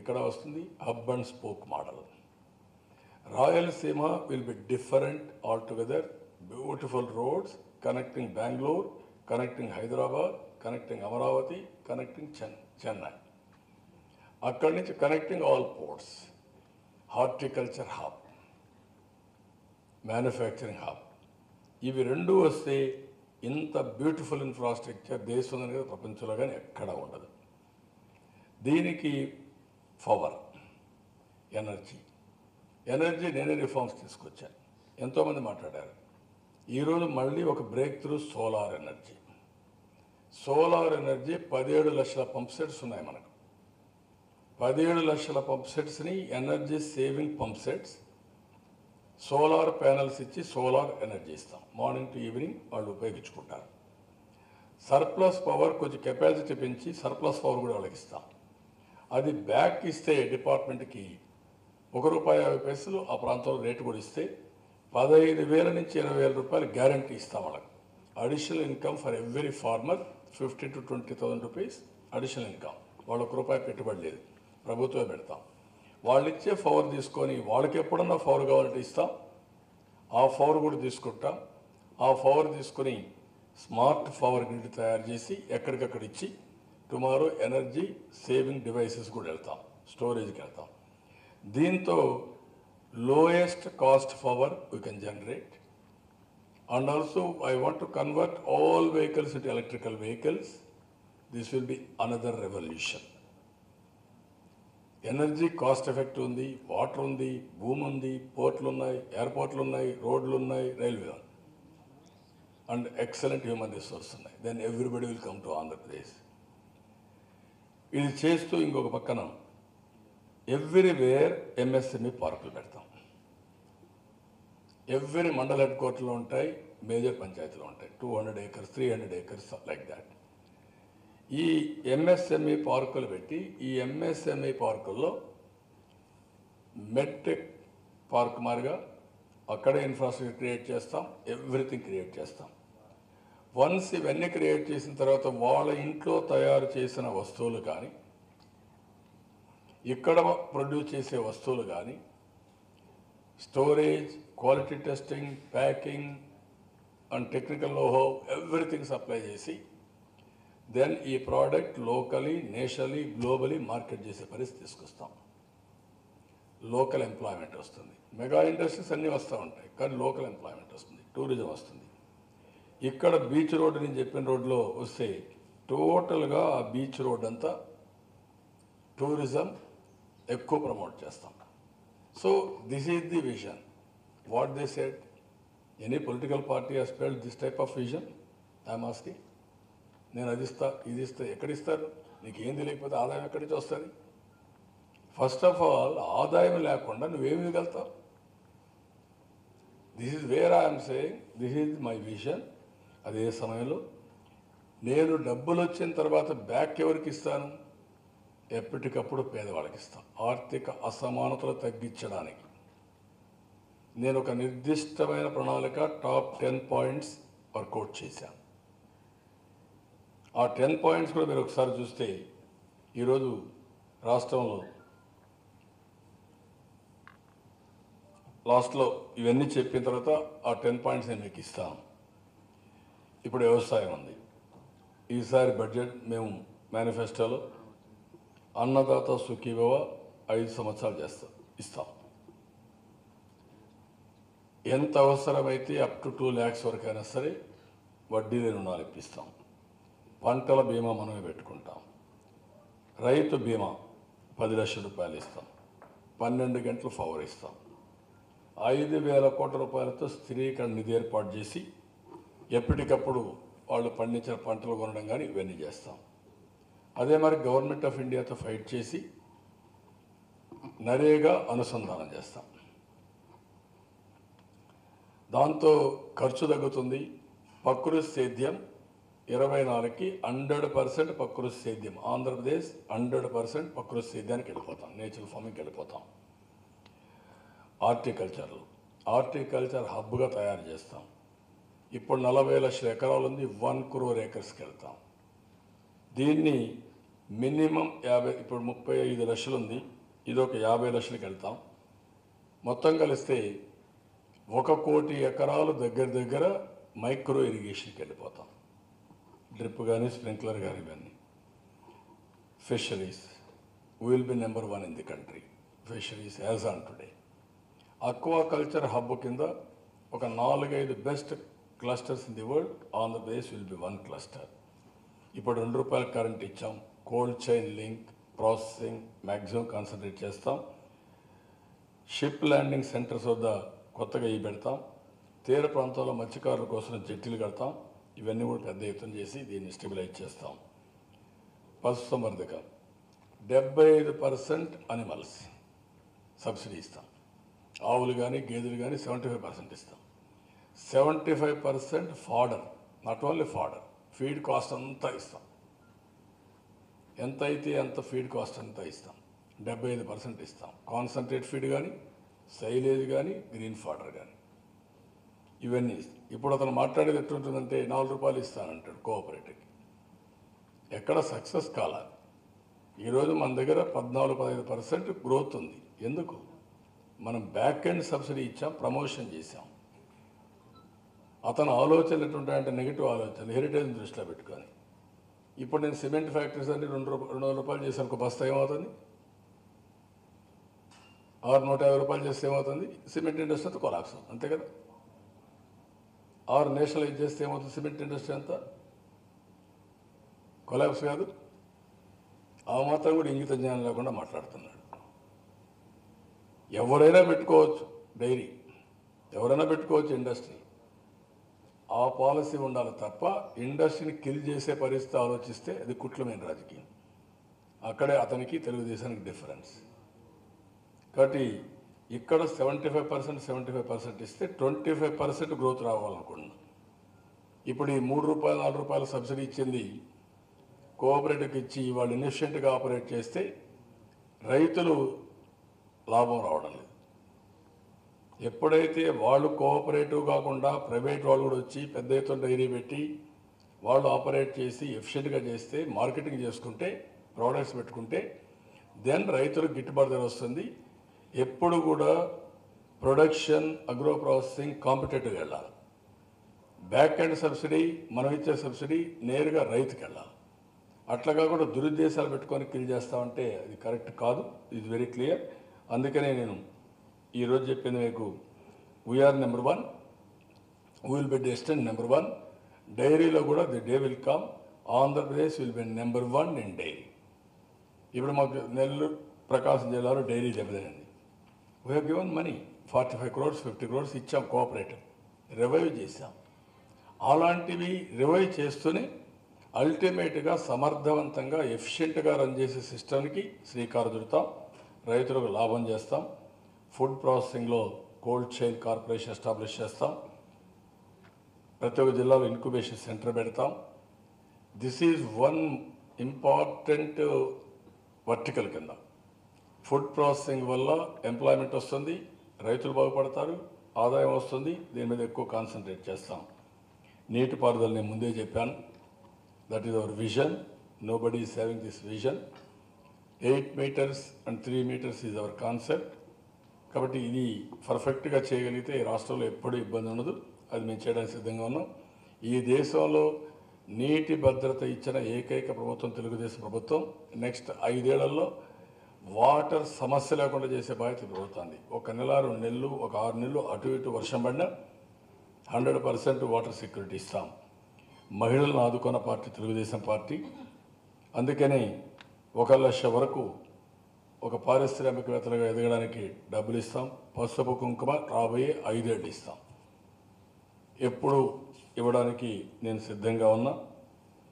ఇక్కడ వస్తుంది. Hub and spoke model. Rayalaseema will be different altogether. Beautiful roads connecting Bangalore, connecting Hyderabad, connecting Amaravati, connecting Chennai. అక్కడి నుంచి connecting all ports, horticulture hub, manufacturing hub. ఇవి రెండు వస్తే ఇంత బ్యూటిఫుల్ ఇన్ఫ్రాస్ట్రక్చర్ దేశంలో కానీ ప్రపంచంలో కానీ ఎక్కడా ఉండదు. దీనికి పవర్, ఎనర్జీ నేనే రిఫార్మ్స్ తీసుకొచ్చాను. ఎంతోమంది మాట్లాడారు. ఈరోజు మళ్ళీ ఒక బ్రేక్ త్రూ సోలార్ ఎనర్జీ. 17 లక్షల పంప్ సెట్స్ ఉన్నాయి మనకు. 17 లక్షల పంప్ సెట్స్ని energy saving pump sets, solar panels ఇచ్చి సోలార్ ఎనర్జీ ఇస్తాం. మార్నింగ్ టు ఈవినింగ్ వాళ్ళు ఉపయోగించుకుంటారు. సర్ప్లస్ పవర్ కొంచెం కెపాసిటీ పెంచి సర్ప్లస్ పవర్ కూడా వాళ్ళకి ఇస్తాం. అది బ్యాక్ ఇస్తే డిపార్ట్మెంట్కి ₹1.50 ఆ ప్రాంతంలో రేటు కూడా ఇస్తే 15,000 నుంచి 20,000 రూపాయలు గ్యారంటీ ఇస్తాం వాళ్ళకి. Additional income for every farmer 15,000 to 20,000 rupees additional income. వాళ్ళు ₹1 పెట్టుబడి లేదు, ప్రభుత్వమే పెడతాం. వాళ్ళు ఇచ్చే పవర్ తీసుకొని వాళ్ళకి ఎప్పుడన్నా పవర్ కావాలంటే ఇస్తాం. ఆ పవర్ కూడా తీసుకుంటాం. ఆ పవర్ తీసుకొని స్మార్ట్ పవర్ గ్రిడ్ తయారు చేసి ఎక్కడికక్కడ ఇచ్చి టుమారో ఎనర్జీ సేవింగ్ డివైసెస్ కూడా వెళ్తాం, స్టోరేజ్కి వెళ్తాం. దీంతో lowest cost power we can generate. And also I want to convert all vehicles into electrical vehicles. This will be another revolution. Energy cost effect ఉంది, water ఉంది, భూమి ఉంది, పోర్ట్లు ఉన్నాయి, ఎయిర్పోర్ట్లు ఉన్నాయి, రోడ్లు ఉన్నాయి, రైల్వే ఉంది, అండ్ ఎక్సలెంట్ హ్యూమన్ రిసోర్స్ ఉన్నాయి. Then everybody will come to Andhra Pradesh. ఇది చేస్తూ ఇంకొక పక్కన ఎవ్రీవేర్ ఎంఎస్ఎంఈ పార్కులు పెడతాం. ఎవ్రీ మండల హెడ్ క్వార్టర్లో ఉంటాయి, మేజర్ పంచాయతీలో ఉంటాయి. 200 acres, 300 acres లైక్ దాట్. ఈ ఎంఎస్ఎంఈ పార్కులు పెట్టి ఈ ఎంఎస్ఎంఈ పార్కుల్లో మెడ్టెక్ పార్క్ మారిగా అక్కడే ఇన్ఫ్రాస్ట్రక్చర్ క్రియేట్ చేస్తాం, ఎవ్రీథింగ్ క్రియేట్ చేస్తాం. వన్స్ ఇవన్నీ క్రియేట్ చేసిన తర్వాత వాళ్ళ ఇంట్లో తయారు చేసిన వస్తువులు కానీ, ఇక్కడ ప్రొడ్యూస్ చేసే వస్తువులు కానీ, storage, quality testing, packing and technical knowhow everything supply చేసి దెన్ ఈ product locally, nationally, globally market చేసే పరిస్థితి తీసుకొస్తాం. లోకల్ ఎంప్లాయ్మెంట్ వస్తుంది. మెగా ఇండస్ట్రీస్ అన్నీ వస్తూ ఉంటాయి, కానీ లోకల్ ఎంప్లాయ్మెంట్ వస్తుంది, టూరిజం వస్తుంది. ఇక్కడ బీచ్ రోడ్డు నేను చెప్పిన రోడ్లో వస్తే టోటల్గా ఆ బీచ్ రోడ్ అంతా టూరిజం ఎక్కువ ప్రమోట్ చేస్తాం. So this is the vision. What they said, any political party has spelled this type of vision? I'm asking. నేను అది ఇస్తా, ఇది ఇస్తా, ఎక్కడిస్తారు? నీకు ఏం తెలియకపోతే ఆదాయం ఎక్కడి నుంచి వస్తుంది? ఫస్ట్ ఆఫ్ ఆల్ ఆదాయం లేకుండా నువ్వేమి ఇవ్వగలుగుతావు? This is where I'm saying, this is my vision. అదే సమయంలో నేను డబ్బులు వచ్చిన తర్వాత బ్యాక్ ఎవరికి ఇస్తాను? ఎప్పటికప్పుడు పేదవాళ్ళకి ఇస్తాను. ఆర్థిక అసమానతలు తగ్గించడానికి నేను ఒక నిర్దిష్టమైన ప్రణాళిక టాప్ 10 points వర్కౌట్ చేశాను. ఆ 10 points కూడా మీరు ఒకసారి చూస్తే ఈరోజు రాష్ట్రంలో లాస్ట్లో ఇవన్నీ చెప్పిన తర్వాత ఆ 10 points నేను మీకు ఇస్తాను. ఇప్పుడు వ్యవసాయం ఉంది. ఈసారి బడ్జెట్ మేము మేనిఫెస్టోలో అన్నదాత సుఖీభవ 5 సంవత్సరాలు ఇస్తాం. ఎంత అవసరమైతే అప్ టు 2 lakhs వరకు అయినా సరే వడ్డీ లేని రుణాలు ఇప్పిస్తాం. పంటల బీమా మనమే పెట్టుకుంటాం. రైతు బీమా 10 లక్షల రూపాయలు ఇస్తాం. 12 గంటలు పవర్ ఇస్తాం. 5,000 కోట్ల రూపాయలతో స్థిరీకరణ నిధి ఏర్పాటు చేసి ఎప్పటికప్పుడు వాళ్ళు పండించిన పంటలు కొనడం కానీ ఇవన్నీ చేస్తాం. అదే మరి గవర్నమెంట్ ఆఫ్ ఇండియాతో ఫైట్ చేసి నరేగా అనుసంధానం చేస్తాం. దాంతో ఖర్చు తగ్గుతుంది. ప్రకృతి సేద్యం 24కి 100% ప్రకృతి సేద్యం. ఆంధ్రప్రదేశ్ 100% ప్రకృతి సేద్యానికి వెళ్ళిపోతాం, నేచురల్ ఫార్మింగ్కి వెళ్ళిపోతాం. హార్టికల్చర్ హబ్గా తయారు చేస్తాం. ఇప్పుడు 40 లక్షల ఎకరాలు ఉంది, 1 crore acresకి వెళ్తాం. దీన్ని మినిమం 50, ఇప్పుడు 35 లక్షలు ఉంది, ఇది ఒక 50 లక్షలకి వెళ్తాం. మొత్తం కలిస్తే 1 కోటి ఎకరాలు దగ్గర మైక్రో ఇరిగేషన్కి వెళ్ళిపోతాం. డ్రిప్ కానీ స్ప్రింక్లర్ కానీ ఇవన్నీ. Fisheries will be number 1 in the country. Fisheries as on today. Aquaculture hub కింద ఒక 4-5 best clusters in the world. Andhra Pradesh will B 1 cluster. ఇప్పుడు ₹2 కరెంట్ ఇచ్చాం. Cold chain link, processing maximum concentrate చేస్తాం. Ship landing centres వద్ద కొత్తగా పెడతాం. తీర ప్రాంతాల్లో మత్స్యకారుల కోసం జట్టీలు కడతాం. ఇవన్నీ కూడా పెద్ద ఎత్తున చేసి దీన్ని స్టెబిలైజ్ చేస్తాం. పశుసంవర్ధకం 75% అనిమల్స్ సబ్సిడీ ఇస్తాం. ఆవులు కానీ గేదెలు కానీ 75% ఇస్తాం. 75% fodder, not only fodder, feed cost అంతా ఇస్తాం. ఎంత అయితే అంత ఫీడ్ కాస్ట్ అంతా ఇస్తాం. 75% ఇస్తాం. కాన్సన్ట్రేట్ ఫీడ్ కానీ, సైలేజ్ కానీ, గ్రీన్ ఫాడర్ కానీ ఇవన్నీ. ఇప్పుడు అతను మాట్లాడేది ఎట్లుంటుందంటే ₹4 ఇస్తానంటాడు కోఆపరేటివ్కి. ఎక్కడ సక్సెస్ కావాలి. ఈరోజు మన దగ్గర 14-15% గ్రోత్ ఉంది. ఎందుకు? మనం బ్యాక్ ఎండ్ సబ్సిడీ ఇచ్చాం, ప్రమోషన్ చేశాం. అతను ఆలోచనలు ఎట్లుంటాయంటే నెగిటివ్ ఆలోచనలు, హెరిటేజ్ని దృష్టిలో పెట్టుకొని. ఇప్పుడు నేను సిమెంట్ ఫ్యాక్టరీస్ అన్ని ₹200 చేశాను. ఒక బస్తా ఏమవుతుంది? ₹150 చేస్తే ఏమవుతుంది? సిమెంట్ ఇండస్ట్రీ అంతా కొలాప్స్ అవుతుంది. అంతే కదా? నేషనలైజ్ చేస్తే ఏమవుతుంది? సిమెంట్ ఇండస్ట్రీ అంతా కొలాప్స్ కాదు. ఆ మాత్రం కూడా ఇంగిత జ్ఞానం లేకుండా మాట్లాడుతున్నాడు. ఎవరైనా పెట్టుకోవచ్చు డైరీ, ఎవరైనా పెట్టుకోవచ్చు ఇండస్ట్రీ. ఆ పాలసీ ఉండాలి తప్ప ఇండస్ట్రీని కిల్ చేసే పరిస్థితి ఆలోచిస్తే అది కుట్లమైన రాజకీయం. అక్కడే అతనికి తెలుగుదేశానికి డిఫరెన్స్. కాబట్టి ఇక్కడ 75% ఇస్తే 25% గ్రోత్ రావాలనుకుంటున్నాం. ఇప్పుడు ఈ ₹3-4 సబ్సిడీ ఇచ్చింది కోఆపరేటివ్కి ఇచ్చి వాళ్ళు ఇన్ఎఫిషియెంట్గా ఆపరేట్ చేస్తే రైతులు లాభం రావడం లేదు. ఎప్పుడైతే వాళ్ళు కోఆపరేటివ్ కాకుండా ప్రైవేట్ వాళ్ళు కూడా వచ్చి పెద్ద ఎత్తున డైరీ పెట్టి వాళ్ళు ఆపరేట్ చేసి ఎఫిషియెంట్గా చేస్తే, మార్కెటింగ్ చేసుకుంటే, ప్రోడక్ట్స్ పెట్టుకుంటే దెన్ రైతులకు గిట్టుబాటు ధర వస్తుంది. ఎప్పుడు కూడా ప్రొడక్షన్, అగ్రో ప్రాసెసింగ్ కాంపిటేటివ్గా వెళ్ళాలి. బ్యాక్ ఎండ్ సబ్సిడీ, మనం ఇచ్చే సబ్సిడీ నేరుగా రైతుకి వెళ్ళాలి. అట్లా కాకుండా దురుద్దేశాలు పెట్టుకొని కిల్ చేస్తామంటే అది కరెక్ట్ కాదు. ఇది వెరీ క్లియర్. అందుకనే నేను ఈరోజు చెప్పింది మీకు, we are number 1, will be destined number 1. డైరీలో కూడా the day will come, Andhra Pradesh will be number 1 in dairy. ఇప్పుడు మాకు నెల్లూరు, ప్రకాశం జిల్లాలో డైరీ దెబ్బతింది. We have given money 45 crores 50 crores ఇచ్చాం. కోఆపరేటివ్ రివైవ్ చేశాం. అలాంటివి రివైవ్ చేస్తూనే అల్టిమేట్గా సమర్థవంతంగా ఎఫిషియెంట్గా రన్ చేసే సిస్టమ్కి శ్రీకారం చుడతాం. రైతులకు లాభం చేస్తాం. ఫుడ్ ప్రాసెసింగ్లో కోల్డ్ చైన్ కార్పొరేషన్ ఎస్టాబ్లిష్ చేస్తాం. ప్రతి ఒక్క జిల్లాలో ఇన్క్యుబేషన్ సెంటర్ పెడతాం. దిస్ ఈజ్ 1 ఇంపార్టెంట్ వర్టికల్ కింద. ఫుడ్ ప్రాసెసింగ్ వల్ల ఎంప్లాయ్మెంట్ వస్తుంది, రైతులు బాగుపడతారు, ఆదాయం వస్తుంది. దీని మీద ఎక్కువ కాన్సన్ట్రేట్ చేస్తాం. నీటిపారుదల నేను ముందే చెప్పాను. That is our vision. Nobody is having this vision. 8 meters and 3 meters is our concept. కాబట్టి ఇది పర్ఫెక్ట్గా చేయగలిగితే ఈ రాష్ట్రంలో ఎప్పుడూ ఇబ్బంది ఉండదు. అది మేము చేయడానికి సిద్ధంగా ఉన్నాం. ఈ దేశంలో నీటి భద్రత ఇచ్చిన ఏకైక ప్రభుత్వం తెలుగుదేశం ప్రభుత్వం. నెక్స్ట్ 5 ఏళ్లలో వాటర్ సమస్య లేకుండా చేసే బాధ్యత ప్రభుత్వాన్ని. 1 నెల 2 నెలలు, ఒక 6 నెలలు అటు ఇటు వర్షం పడినా 100% వాటర్ సెక్యూరిటీ ఇస్తాం. మహిళలను ఆదుకున్న పార్టీ తెలుగుదేశం పార్టీ. అందుకని 1 లక్ష వరకు ఒక పారిశ్రామికవేత్తలుగా ఎదగడానికి డబ్బులు ఇస్తాం. పసుపు కుంకుమ రాబోయే 5 ఏళ్ళు ఇస్తాం. ఎప్పుడు ఇవ్వడానికి నేను సిద్ధంగా ఉన్నా.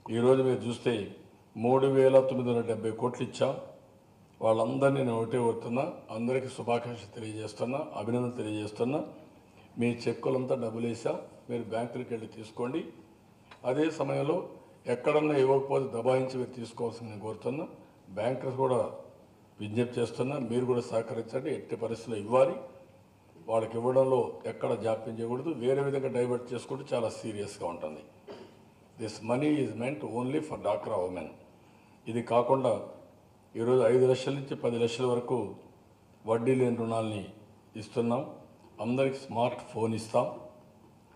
ఈరోజు మీరు చూస్తే 3,970 కోట్లు ఇచ్చాం. వాళ్ళందరినీ నేను ఒకటే కోరుతున్నా, అందరికీ శుభాకాంక్షలు తెలియజేస్తున్నా, అభినందన తెలియజేస్తున్నా. మీ చెక్కులంతా డబ్బులు వేసాం, మీరు బ్యాంకులకు వెళ్ళి తీసుకోండి. అదే సమయంలో ఎక్కడన్నా ఇవ్వకపోతే దబాయించి మీరు తీసుకోవాల్సింది నేను కోరుతున్నా. బ్యాంకర్స్ కూడా విజ్ఞప్తి చేస్తున్నా, మీరు కూడా సహకరించండి. ఎట్టి పరిస్థితుల్లో ఇవ్వాలి. వాళ్ళకి ఇవ్వడంలో ఎక్కడ జాప్యం చేయకూడదు. వేరే విధంగా డైవర్ట్ చేసుకుంటూ చాలా సీరియస్గా ఉంటుంది. This money is meant only for డాక్రా ఉమెన్. ఇది కాకుండా ఈరోజు 5 లక్షల నుంచి 10 లక్షల వరకు వడ్డీ లేని రుణాలని ఇస్తున్నాం. అందరికి స్మార్ట్ ఫోన్ ఇస్తాం.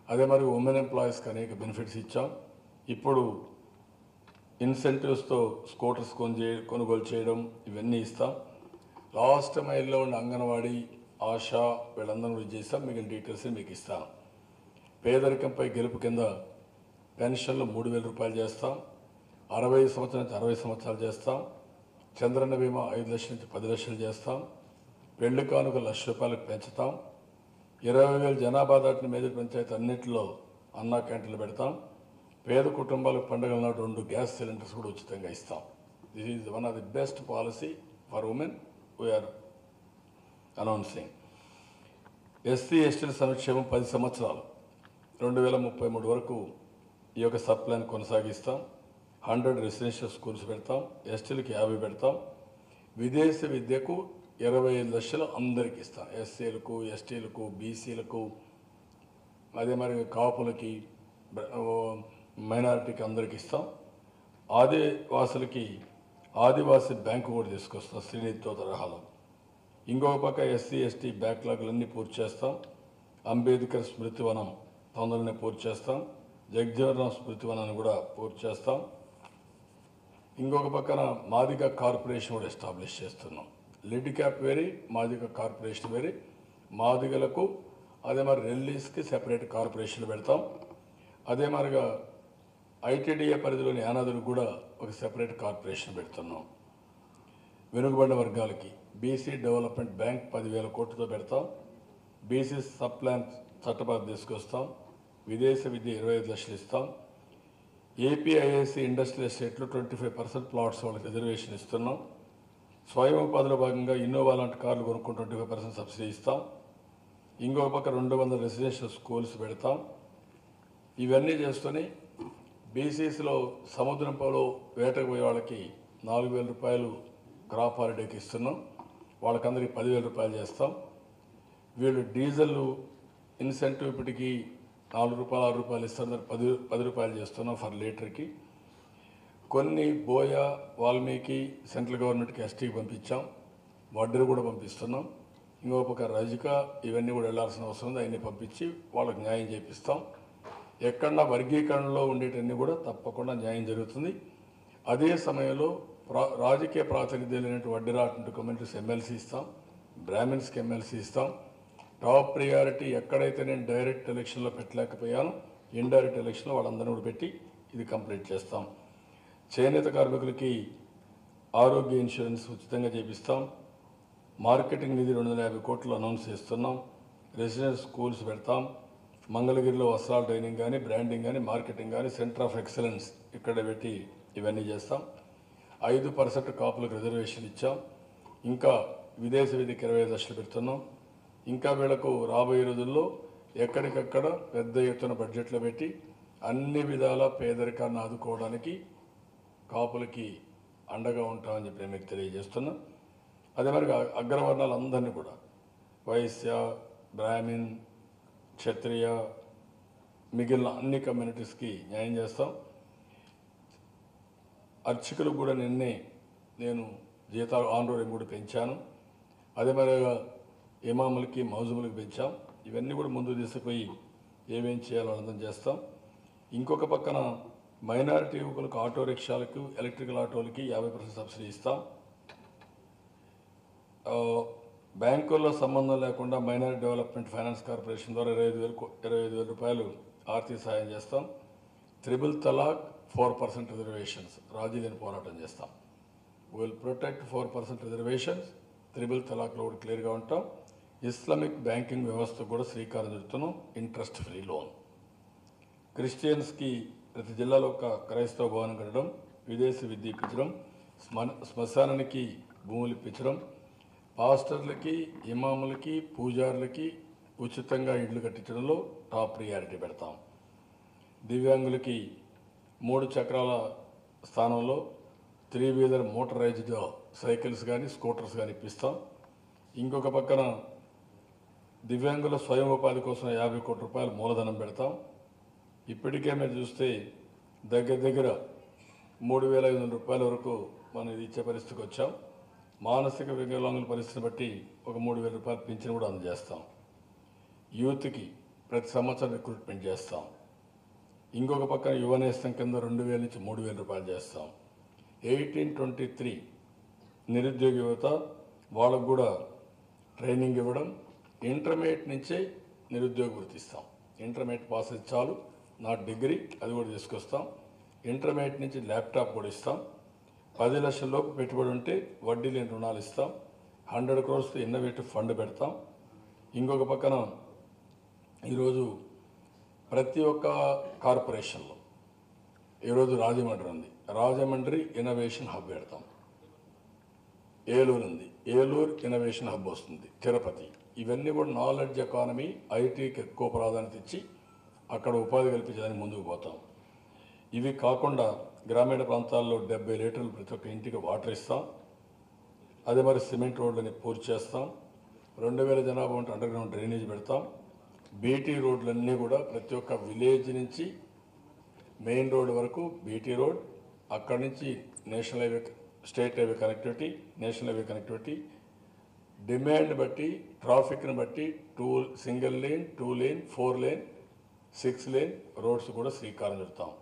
అదే మరి ఉమెన్ ఎంప్లాయీస్కి అనేక బెనిఫిట్స్ ఇచ్చాం. ఇప్పుడు ఇన్సెంటివ్స్తో స్కూటర్స్ కొనుగోలు చేయడం ఇవన్నీ ఇస్తాం. లాస్ట్ మైల్లో ఉన్న అంగన్వాడీ, ఆశా వీళ్ళందరూ కూడా చేస్తాం. మిగిలిన డీటెయిల్స్ మీకు ఇస్తాను. పేదరికంపై గెలుపు కింద పెన్షన్లు 3,000 రూపాయలు చేస్తాం. 60 సంవత్సరాల నుంచి 60 సంవత్సరాలు చేస్తాం. చంద్రన్న బీమా 5 లక్షల నుంచి 10 లక్షలు చేస్తాం. పెళ్లి కానుక ₹1,00,000 పెంచుతాం. 20,000 జనాభా దాటిన మేజర్ పంచాయతీ అన్నింటిలో అన్నా క్యాంటీన్లు పెడతాం. పేద కుటుంబాలకు పండుగల నాడు 2 గ్యాస్ సిలిండర్స్ కూడా ఉచితంగా ఇస్తాం. This is one of the best policy for women we are announcing. SC ఎస్టీల సంక్షేమం 10 సంవత్సరాలు 2033 వరకు ఈ యొక్క సబ్ ప్లాన్ కొనసాగిస్తాం. 100 రెసిడెన్షియల్ స్కూల్స్ పెడతాం. ఎస్టీలకు 50 పెడతాం. విదేశీ విద్యకు 25 లక్షలు అందరికి ఇస్తాం. ఎస్సీలకు, ఎస్టీలకు, బీసీలకు, అదే మరి కాపులకి, మైనారిటీకి అందరికి ఇస్తాం. ఆదివాసీ బ్యాంకు కూడా తీసుకొస్తాం శ్రీనిధితో తరహాలో. ఇంకొక పక్క ఎస్సీ ఎస్టీ బ్యాక్లాగ్లన్నీ పూర్తి చేస్తాం. అంబేద్కర్ స్మృతివనం తొందరనే పూర్తి చేస్తాం. జగజ్జీవనరాం స్మృతివనాన్ని కూడా పూర్తి చేస్తాం. ఇంకొక పక్కన మాదిగ కార్పొరేషన్ కూడా ఎస్టాబ్లిష్ చేస్తున్నాం. లిడ్ క్యాప్ వేరే, మాదిగ కార్పొరేషన్ వేరే. మాదిగలకు అదే మరి రెల్లీస్కి సెపరేట్ కార్పొరేషన్లు పెడతాం. అదే మరిగా ఐటీడీఏ పరిధిలోని యానాదులకు కూడా ఒక సెపరేట్ కార్పొరేషన్ పెడుతున్నాం. వెనుకబడిన వర్గాలకి బీసీ డెవలప్మెంట్ బ్యాంక్ 10,000 కోట్లతో పెడతాం. బీసీ సబ్ ప్లాన్ చట్టబద్ధ తీసుకొస్తాం. విదేశీ విద్య 25 లక్షలు ఇస్తాం. ఏపీఐఐసి ఇండస్ట్రియల్ ఎస్టేట్లో 25% ప్లాట్స్ వాళ్ళకి రిజర్వేషన్ ఇస్తున్నాం. స్వయం ఉపాధిలో భాగంగా ఇన్నోవా లాంటి కార్లు కొనుక్కుంటూ 25% సబ్సిడీ ఇస్తాం. ఇంకొక పక్క 200 రెసిడెన్షియల్ స్కూల్స్ పెడతాం. ఇవన్నీ చేస్తూనే బీసీసీలో సముద్రంలో వేటకు పోయే వాళ్ళకి 4,000 రూపాయలు క్రాప్ హాలిడేకి ఇస్తున్నాం. వాళ్ళకందరికీ 10,000 రూపాయలు చేస్తాం. వీళ్ళు డీజిల్ ఇన్సెంటివ్ ఇప్పటికీ ₹4, ₹6 ఇస్తారు. 10 రూపాయలు చేస్తున్నాం ఫర్ లీటర్కి. కొన్ని బోయా, వాల్మీకి సెంట్రల్ గవర్నమెంట్కి ఎస్టీకి పంపించాం. వడ్డీలు కూడా పంపిస్తున్నాం. ఇంకో పక్క రజిక ఇవన్నీ కూడా వెళ్లాల్సిన అవసరం ఉంది. అవన్నీ పంపించి వాళ్ళకి న్యాయం చేపిస్తాం. ఎక్కడన్నా వర్గీకరణలో ఉండేటన్నీ కూడా తప్పకుండా న్యాయం జరుగుతుంది. అదే సమయంలో రాజకీయ ప్రాతినిధ్యం లేనటువంటి వడ్డీరాటువంటి కమ్యూనిటీస్ ఎమ్మెల్సీ ఇస్తాం. బ్రాహ్మిన్స్కి ఎమ్మెల్సీ ఇస్తాం. టాప్ ప్రియారిటీ ఎక్కడైతే నేను డైరెక్ట్ ఎలక్షన్లో పెట్టలేకపోయాను, ఇండైరెక్ట్ ఎలక్షన్లో వాళ్ళందరినీ కూడా పెట్టి ఇది కంప్లీట్ చేస్తాం. చేనేత కార్మికులకి ఆరోగ్య ఇన్సూరెన్స్ ఉచితంగా చేపిస్తాం. మార్కెటింగ్ నిధి 250 కోట్లు అనౌన్స్ చేస్తున్నాం. రెసిడెన్షియల్ స్కూల్స్ పెడతాం. మంగళగిరిలో వస్త్రాల ట్రైనింగ్ కానీ, బ్రాండింగ్ కానీ, మార్కెటింగ్ కానీ సెంటర్ ఆఫ్ ఎక్సలెన్స్ ఇక్కడ పెట్టి ఇవన్నీ చేస్తాం. 5% కాపులకు రిజర్వేషన్ ఇచ్చాం. ఇంకా విదేశీ విద్యకి 25 లక్షలు పెడుతున్నాం. ఇంకా వీళ్ళకు రాబోయే రోజుల్లో ఎక్కడికక్కడ పెద్ద ఎత్తున బడ్జెట్లో పెట్టి అన్ని విధాల పేదరికాన్ని ఆదుకోవడానికి కాపులకి అండగా ఉంటామని చెప్పి నేను మీకు తెలియజేస్తున్నా. అదే మరి అగ్రవర్ణాలందరినీ కూడా వైశ్య, బ్రాహ్మిన్, క్షత్రియ, మిగిలిన అన్ని కమ్యూనిటీస్కి న్యాయం చేస్తాం. అర్చకులకు కూడా నిన్నే నేను జీతాలు ఆన్రోలింగ్ కూడా పెంచాను. అదే మరి ఇమాములకి, మౌజుములకి పెంచాం. ఇవన్నీ కూడా ముందు తీసుకుపోయి ఏమేం చేయాలో అర్థం చేస్తాం. ఇంకొక పక్కన మైనారిటీ యువకులకు ఆటో రిక్షాలకు, ఎలక్ట్రికల్ ఆటోలకి 50% సబ్సిడీ ఇస్తాం. బ్యాంకుల్లో సంబంధం లేకుండా మైనారిటీ డెవలప్మెంట్ ఫైనాన్స్ కార్పొరేషన్ ద్వారా 25,000 రూపాయలు ఆర్థిక సహాయం చేస్తాం. త్రిబుల్ తలాక్ 4% రిజర్వేషన్స్ రాజీ లేని పోరాటం చేస్తాం. Will protect 4% reservations. త్రిబుల్ తలాక్లో కూడా క్లియర్గా ఉంటాం. ఇస్లామిక్ బ్యాంకింగ్ వ్యవస్థ కూడా శ్రీకారం చుడుతున్నాం. Interest free loan. క్రిస్టియన్స్కి ప్రతి జిల్లాలో ఒక క్రైస్తవ భవనం కట్టడం, విదేశీ విద్య ఇప్పించడం, శ్మశానానికి భూములు ఇప్పించడం, పాస్టర్లకి, ఇమాములకి, పూజారులకి ఉచితంగా ఇళ్ళు కట్టించడంలో టాప్ ప్రియారిటీ పెడతాం. దివ్యాంగులకి 3 చక్రాల స్థానంలో 3-వీలర్ మోటరైజ్డ్ సైకిల్స్ కానీ, స్కూటర్స్ కానీ ఇప్పిస్తాం. ఇంకొక పక్కన దివ్యాంగుల స్వయం ఉపాధి కోసం 50 కోట్ల రూపాయలు మూలధనం పెడతాం. ఇప్పటికే మీరు చూస్తే దగ్గర 3,500 రూపాయల వరకు మనం ఇది ఇచ్చే పరిస్థితికి వచ్చాం. మానసిక వికలాంగుల పరిస్థితిని బట్టి ఒక 3,000 రూపాయలు పింఛన్ కూడా అందజేస్తాం. యూత్కి ప్రతి సంవత్సరం రిక్రూట్మెంట్ చేస్తాం. ఇంకొక పక్కన యువనేస్తం కింద 2,000 నుంచి 3,000 రూపాయలు చేస్తాం. 18-23 నిరుద్యోగ యువత వాళ్ళకు కూడా ట్రైనింగ్ ఇవ్వడం. ఇంటర్మీడియట్ నుంచే నిరుద్యోగ గుర్తిస్తాం. ఇంటర్మీడియట్ పాస్ అయితే చాలు, నా డిగ్రీ అది కూడా తీసుకొస్తాం. ఇంటర్మీడియట్ నుంచి ల్యాప్టాప్ కూడా ఇస్తాం. 10 లక్షల లోపు పెట్టుబడి ఉంటే వడ్డీ లేని రుణాలు ఇస్తాం. 100 crores ఇన్నోవేటివ్ ఫండ్ పెడతాం. ఇంకొక పక్కన ఈరోజు ప్రతి ఒక్క కార్పొరేషన్లో ఈరోజు రాజమండ్రి ఉంది, రాజమండ్రి ఇన్నోవేషన్ హబ్ పెడతాం. ఏలూరు ఉంది, ఏలూరు ఇన్నోవేషన్ హబ్ వస్తుంది. తిరుపతి, ఇవన్నీ కూడా నాలెడ్జ్ ఎకానమీ, ఐటీకి ఎక్కువ ప్రాధాన్యత ఇచ్చి అక్కడ ఉపాధి కల్పించడానికి ముందుకు పోతాం. ఇవి కాకుండా గ్రామీణ ప్రాంతాల్లో 70 లీటర్లు ప్రతి ఒక్క ఇంటికి వాటర్ ఇస్తాం. అదే మరి సిమెంట్ రోడ్లని పూర్తి చేస్తాం. 2,000 జనాభా ఉంటే అండర్ గ్రౌండ్ డ్రైనేజ్ పెడతాం. బీటీ రోడ్లన్నీ కూడా ప్రతి ఒక్క విలేజ్ నుంచి మెయిన్ రోడ్ వరకు బీటీ రోడ్, అక్కడి నుంచి national highway, state highway connectivity, national highway connectivity, demand బట్టి ట్రాఫిక్ని బట్టి single lane, 2 lane, 4 lane, 6 lane roads కూడా శ్రీకారం చుడతాం.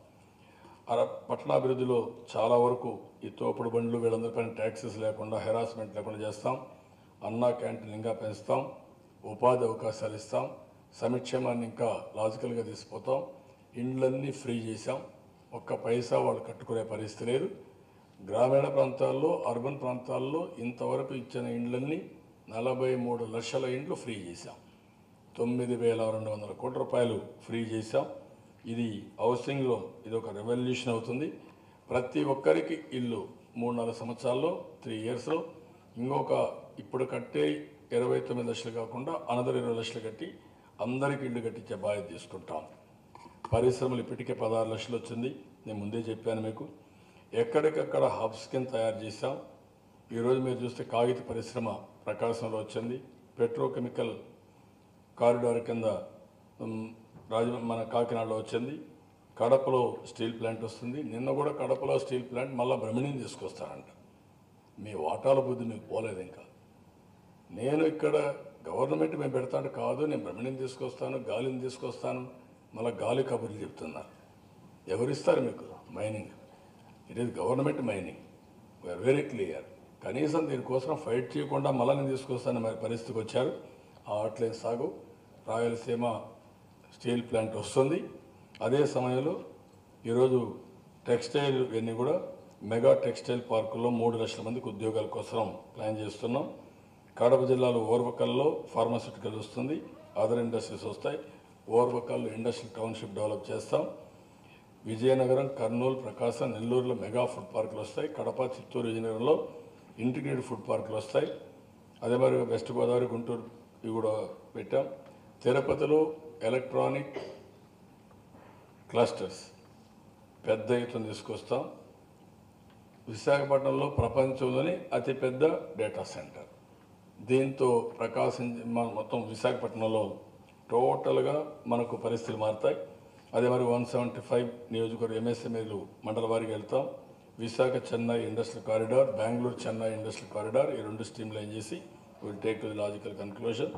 పట్టణాభివృద్ధిలో చాలా వరకు ఈ తోపుడు బండ్లు వీళ్ళందరిపైన ట్యాక్సెస్ లేకుండా, హెరాస్మెంట్ లేకుండా చేస్తాం. అన్నా క్యాంటీన్ ఇంకా పెంచుతాం. ఉపాధి అవకాశాలు ఇస్తాం. సంక్షేమాన్ని ఇంకా లాజికల్గా తీసుకుపోతాం. ఇండ్లన్నీ ఫ్రీ చేశాం. ఒక్క పైసా వాళ్ళు కట్టుకునే పరిస్థితి లేదు. గ్రామీణ ప్రాంతాల్లో, అర్బన్ ప్రాంతాల్లో ఇంతవరకు ఇచ్చిన ఇండ్లన్నీ 43 లక్షల ఇండ్లు ఫ్రీ చేశాం. 9,200 కోట్ల రూపాయలు ఫ్రీ చేశాం. ఇది హౌసింగ్లో ఇది ఒక రెవల్యూషన్ అవుతుంది. ప్రతి ఒక్కరికి ఇల్లు 3-4 సంవత్సరాల్లో, 3 yearsలో, ఇంకొక ఇప్పుడు కట్టే 29 లక్షలు కాకుండా అనదర్ 20 లక్షలు కట్టి అందరికీ ఇల్లు కట్టించే బాధ్యత తీసుకుంటాం. పరిశ్రమలు ఇప్పటికే 16 లక్షలు వచ్చింది. నేను ముందే చెప్పాను మీకు. ఎక్కడికక్కడ హబ్స్ కింద తయారు చేశాం. ఈరోజు మీరు చూస్తే కాగిత పరిశ్రమ ప్రకాశంలో వచ్చింది. పెట్రోకెమికల్ కారిడార్ కింద మన కాకినాడలో వచ్చింది. కడపలో స్టీల్ ప్లాంట్ వస్తుంది. నిన్న కూడా కడపలో స్టీల్ ప్లాంట్ మళ్ళీ బ్రహ్మణిని తీసుకొస్తారంట. మీ వాటాల బుద్ధి మీకు పోలేదు ఇంకా. నేను ఇక్కడ గవర్నమెంట్ మేము పెడతాను కాదు, నేను బ్రహ్మణిని తీసుకొస్తాను, గాలిని తీసుకొస్తాను, మళ్ళీ గాలి కబుర్లు చెప్తున్నారు. ఎవరిస్తారు మీకు mining? It is government mining. We are very clear. కనీసం దీనికోసం ఫైట్ చేయకుండా మళ్ళీ నేను తీసుకొస్తాను మరి పరిస్థితికి వచ్చారు. ఆ ఆట్లైన్ సాగు, రాయలసీమ స్టీల్ ప్లాంట్ వస్తుంది. అదే సమయంలో ఈరోజు టెక్స్టైల్ ఇవన్నీ కూడా మెగా టెక్స్టైల్ పార్కుల్లో 3 లక్షల మందికి ఉద్యోగాల కోసం ప్లాన్ చేస్తున్నాం. కడప జిల్లాలో ఓర్వకల్లో ఫార్మాస్యూటికల్ వస్తుంది, అదర్ ఇండస్ట్రీస్ వస్తాయి. ఓర్వకల్లో ఇండస్ట్రియల్ టౌన్షిప్ డెవలప్ చేస్తాం. విజయనగరం, కర్నూలు, ప్రకాశం, నెల్లూరులో మెగా ఫుడ్ పార్కులు వస్తాయి. కడప, చిత్తూరు, విజయనగరంలో ఇంటిగ్రేటెడ్ ఫుడ్ పార్కులు వస్తాయి. అదే మరి వెస్ట్ గోదావరి, గుంటూరు ఇవి కూడా పెట్టాం. తిరుపతిలో ఎలక్ట్రానిక్ క్లస్టర్స్ పెద్ద ఎత్తున తీసుకొస్తాం. విశాఖపట్నంలో ప్రపంచంలోని అతిపెద్ద డేటా సెంటర్. దీంతో ప్రకాశం మొత్తం విశాఖపట్నంలో టోటల్గా మనకు పరిస్థితులు మారుతాయి. అదే మరి 175 నియోజకవర్గ ఎంఎస్ఎంఈలు మండల వారికి వెళ్తాం. Visakha Chennai industrial corridor, Bengaluru Chennai industrial corridor, ఈ 2 స్ట్రీమ్ లైన్ చేసి will take to the logical conclusion.